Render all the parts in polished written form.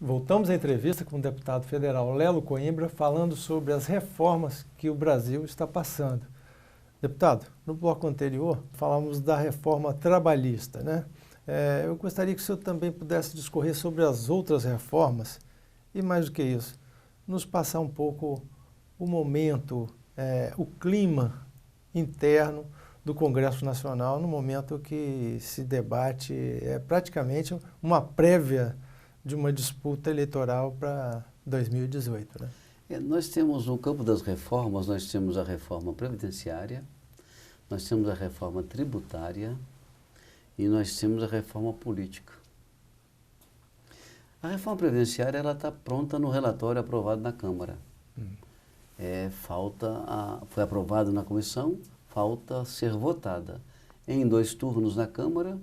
Voltamos à entrevista com o deputado federal Lelo Coimbra, falando sobre as reformas que o Brasil está passando. Deputado, no bloco anterior falamos da reforma trabalhista, né? Eu gostaria que o senhor também pudesse discorrer sobre as outras reformas e, mais do que isso, nos passar um pouco o momento, o clima interno do Congresso Nacional no momento que se debate praticamente uma prévia de uma disputa eleitoral para 2018, né? Nós temos, no campo das reformas, nós temos a reforma previdenciária, nós temos a reforma tributária e nós temos a reforma política. A reforma previdenciária está pronta no relatório aprovado na Câmara. Foi aprovado na comissão, falta ser votada em 2 turnos na Câmara,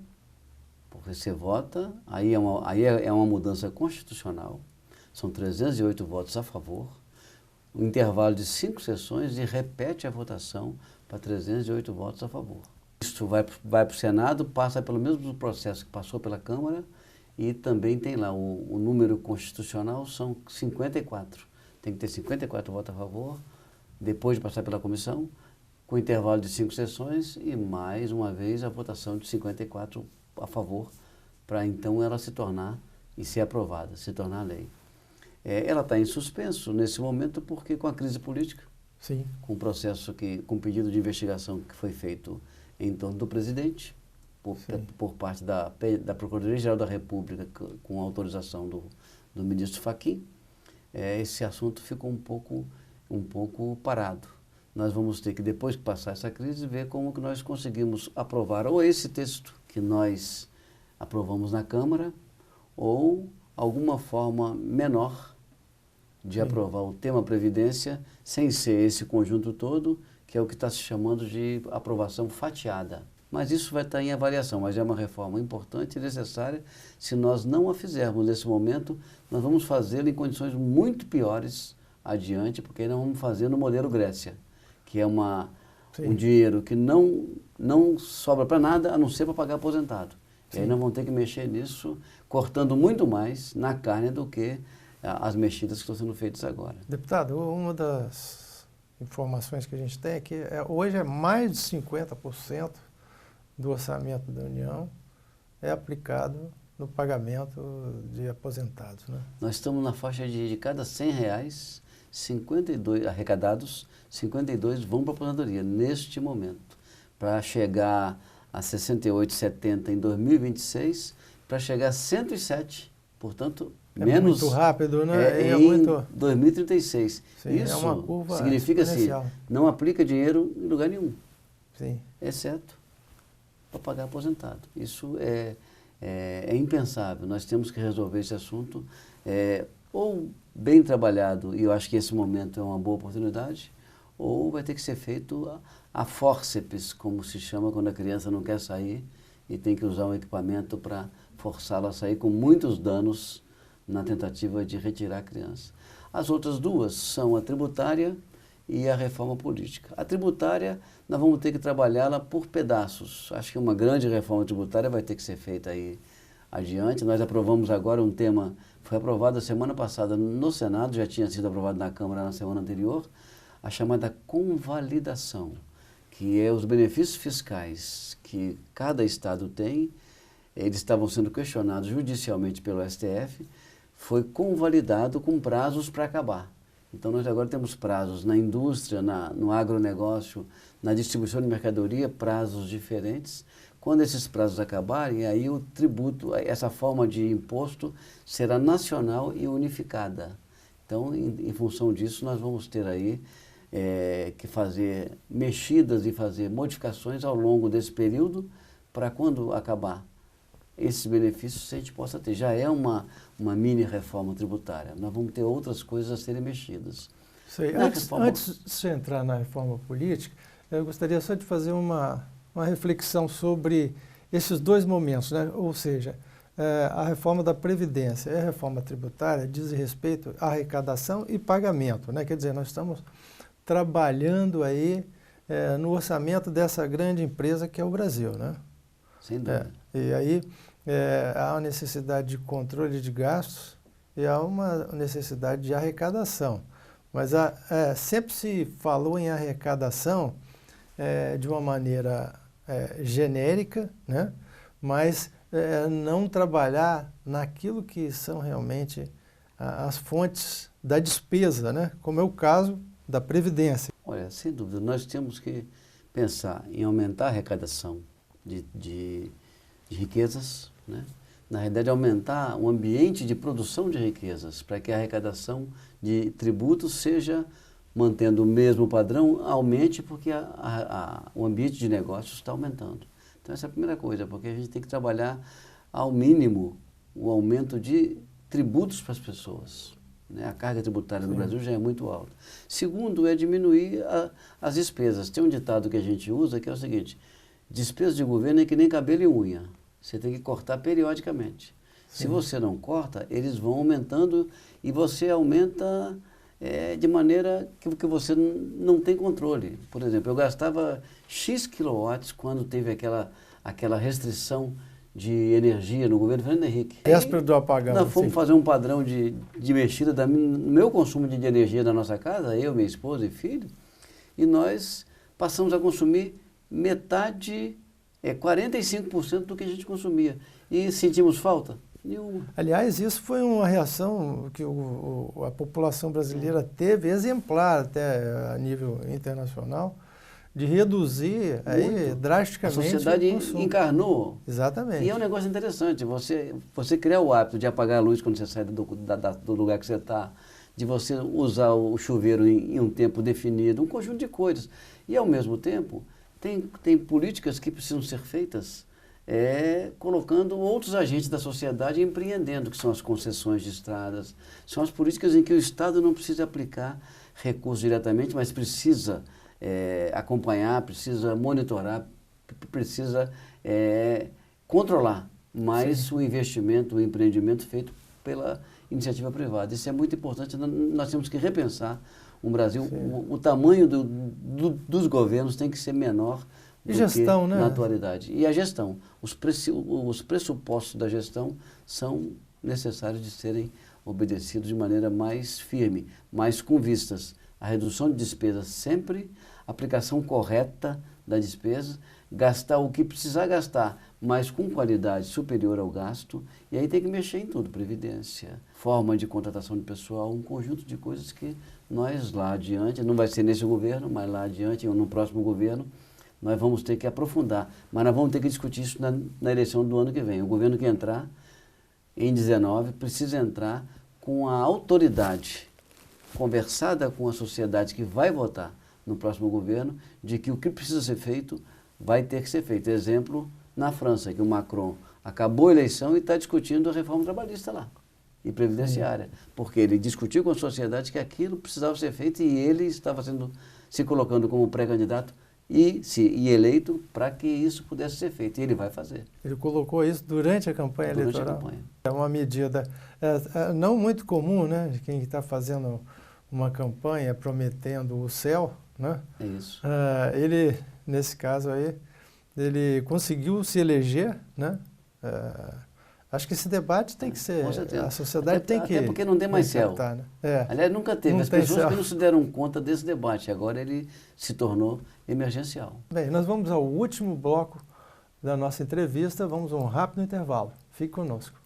porque você vota, aí é uma mudança constitucional, são 308 votos a favor, um intervalo de 5 sessões e repete a votação para 308 votos a favor. Isso vai para o Senado, passa pelo mesmo processo que passou pela Câmara e também tem lá o número constitucional, são 54. Tem que ter 54 votos a favor, depois de passar pela comissão, com intervalo de 5 sessões e mais uma vez a votação de 54 a favor, para então ela se tornar e ser aprovada, se tornar lei. Ela está em suspenso nesse momento porque com a crise política, sim, com o processo com o pedido de investigação que foi feito em torno do presidente, por parte da Procuradoria-Geral da República, com autorização do ministro Fachin, esse assunto ficou um pouco parado. Nós vamos ter que, depois que passar essa crise, ver como que nós conseguimos aprovar ou esse texto que nós aprovamos na Câmara ou alguma forma menor de aprovar o tema Previdência sem ser esse conjunto todo, que é o que está se chamando de aprovação fatiada. Mas isso vai estar em avaliação, mas é uma reforma importante e necessária. Se nós não a fizermos nesse momento, nós vamos fazê-la em condições muito piores adiante, porque nós vamos fazer no modelo Grécia, que é um dinheiro que não sobra para nada, a não ser para pagar aposentado. Sim. E aí nós vamos ter que mexer nisso, cortando muito mais na carne do que as mexidas que estão sendo feitas agora. Deputado, uma das informações que a gente tem é que hoje mais de 50% do orçamento da União é aplicado no pagamento de aposentados, né? Nós estamos na faixa de cada R$100, 52 arrecadados, 52 vão para a aposentadoria neste momento, para chegar a 68,70 em 2026, para chegar a 107, portanto, menos muito rápido, né? em 2036. Sim, isso é uma curva significa assim, não aplica dinheiro em lugar nenhum, sim, exceto para pagar aposentado. Isso é impensável. Nós temos que resolver esse assunto ou bem trabalhado, e eu acho que esse momento é uma boa oportunidade, ou vai ter que ser feito a fórceps, como se chama quando a criança não quer sair e tem que usar um equipamento para forçá-la a sair com muitos danos na tentativa de retirar a criança. As outras duas são a tributária e a reforma política. A tributária, nós vamos ter que trabalhá-la por pedaços. Acho que uma grande reforma tributária vai ter que ser feita aí adiante. Nós aprovamos agora um tema, foi aprovado a semana passada no Senado, já tinha sido aprovado na Câmara na semana anterior, a chamada convalidação, que é os benefícios fiscais que cada estado tem. Eles estavam sendo questionados judicialmente pelo STF, foi convalidado com prazos para acabar. Então nós agora temos prazos na indústria, no agronegócio, na distribuição de mercadoria, prazos diferentes. Quando esses prazos acabarem, aí o tributo, essa forma de imposto será nacional e unificada. Então, em função disso, nós vamos ter aí que fazer mexidas e fazer modificações ao longo desse período para quando acabar esses benefícios a gente possa ter. Já é uma mini reforma tributária. Nós vamos ter outras coisas a serem mexidas. Sei. Antes de você entrar na reforma política, eu gostaria só de fazer uma reflexão sobre esses dois momentos, né? Ou seja, a reforma da Previdência e a reforma tributária diz respeito à arrecadação e pagamento, né? Quer dizer, nós estamos trabalhando aí no orçamento dessa grande empresa que é o Brasil, né? Sem dúvida. E aí há a necessidade de controle de gastos e há uma necessidade de arrecadação. Mas sempre se falou em arrecadação de uma maneira genérica, né? Mas não trabalhar naquilo que são realmente as fontes da despesa, né? Como é o caso da Previdência. Olha, sem dúvida, nós temos que pensar em aumentar a arrecadação de riquezas, né? Na realidade, aumentar o ambiente de produção de riquezas, para que a arrecadação de tributos seja, mantendo o mesmo padrão, aumente, porque o ambiente de negócios está aumentando. Então, essa é a primeira coisa, porque a gente tem que trabalhar ao mínimo o aumento de tributos para as pessoas, né? A carga tributária no Brasil já é muito alta. Segundo, é diminuir as despesas. Tem um ditado que a gente usa que é o seguinte: despesa de governo é que nem cabelo e unha. Você tem que cortar periodicamente. Sim. Se você não corta, eles vão aumentando e você aumenta de maneira que você não tem controle. Por exemplo, eu gastava X quilowatts quando teve aquela restrição de energia no governo Fernando Henrique. Véspera do apagão. Nós fomos fazer um padrão de mexida no meu consumo de energia da nossa casa, eu, minha esposa e filho, e nós passamos a consumir metade, 45% do que a gente consumia. E sentimos falta? Nenhuma. Aliás, isso foi uma reação que a população brasileira teve, exemplar até a nível internacional, de reduzir aí, drasticamente a sociedade o consumo. Encarnou. Exatamente. E é um negócio interessante, você criar o hábito de apagar a luz quando você sai do lugar que você está, de você usar o chuveiro em um tempo definido, um conjunto de coisas. E, ao mesmo tempo, tem políticas que precisam ser feitas colocando outros agentes da sociedade empreendendo, que são as concessões de estradas, são as políticas em que o Estado não precisa aplicar recursos diretamente, mas precisa acompanhar, precisa monitorar, precisa controlar mais o investimento, o empreendimento feito pela iniciativa privada. Isso é muito importante, nós temos que repensar o Brasil, o tamanho dos governos tem que ser menor do gestão, que né? Na atualidade. E a gestão, os pressupostos da gestão são necessários de serem obedecidos de maneira mais firme, mais com vistas. A redução de despesas sempre, aplicação correta da despesa, gastar o que precisar gastar, mas com qualidade superior ao gasto, e aí tem que mexer em tudo, previdência, forma de contratação de pessoal, um conjunto de coisas que nós lá adiante, não vai ser nesse governo, mas lá adiante, ou no próximo governo, nós vamos ter que aprofundar, mas nós vamos ter que discutir isso na eleição do ano que vem. O governo que entrar em 19 precisa entrar com a autoridade conversada com a sociedade que vai votar no próximo governo, de que o que precisa ser feito vai ter que ser feito. Exemplo, na França, que o Macron acabou a eleição e está discutindo a reforma trabalhista lá, e previdenciária, porque ele discutiu com a sociedade que aquilo precisava ser feito e ele estava se colocando como pré-candidato e eleito para que isso pudesse ser feito. E ele vai fazer. Ele colocou isso durante a campanha eleitoral? Durante a campanha. É uma medida não muito comum, né? De quem está fazendo uma campanha prometendo o céu, né? É isso. Ele, nesse caso aí, ele conseguiu se eleger, né? Acho que esse debate tem que ser, a sociedade tem que... Até porque não tem mais céu. Né? Aliás, nunca teve. As pessoas que não se deram conta desse debate, agora ele se tornou emergencial. Bem, nós vamos ao último bloco da nossa entrevista, vamos a um rápido intervalo. Fique conosco.